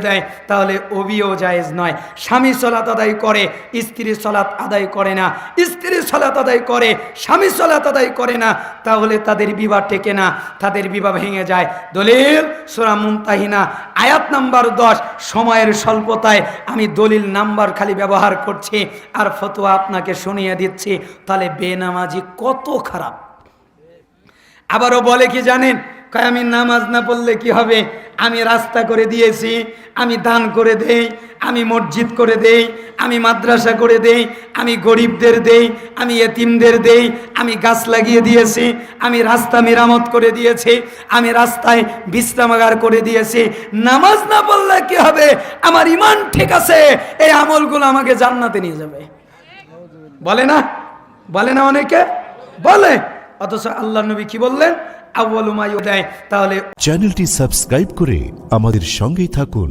দেয় তাহলে ওবিও জায়েজ নয়। স্বামী সালাত আদায় করে, স্ত্রী সালাত আদায় করে না, স্ত্রী সালাত আদায় করে, স্বামী সালাত আদায় করে না, তাহলে তাদের বিবাহ টেকে না, তাদের বিবাহ ভেঙে যায়। দলিল সূরা মুমতাহিনা আয়াত নাম্বার 10। সময়ের স্বল্পতায় আমি দলিল নাম্বার খালি ব্যবহার করছি আর ফতোয়া আপনাকে শুনিয়ে দিচ্ছি। তাহলে বেনামাজি কত খারাপ। আবারও বলে কি জানেন, কয় আমি নামাজ না পড়লে কি হবে, আমি রাস্তা করে দিয়েছি, আমি দান করে দেই, আমি মসজিদ করে দেই, আমি মাদ্রাসা করে দেই, আমি গরিবদের দেই, আমি এতিমদের দেই, আমি গাছ লাগিয়ে দিয়েছি, আমি রাস্তা মেরামত করে দিয়েছি, আমি রাস্তায় বিশ্রামাগার করে দিয়েছি, নামাজ না পড়লে কি হবে, আমার ঈমান ঠিক আছে, এই আমলগুলো আমাকে জান্নাতে নিয়ে যাবে। বলে না, বলে না, অনেকে বলে। অথচ আল্লাহর নবী কি বললেন, আউয়ালু মা ইউদায়। তাহলে চ্যানেলটি সাবস্ক্রাইব করে আমাদের সঙ্গেই থাকুন।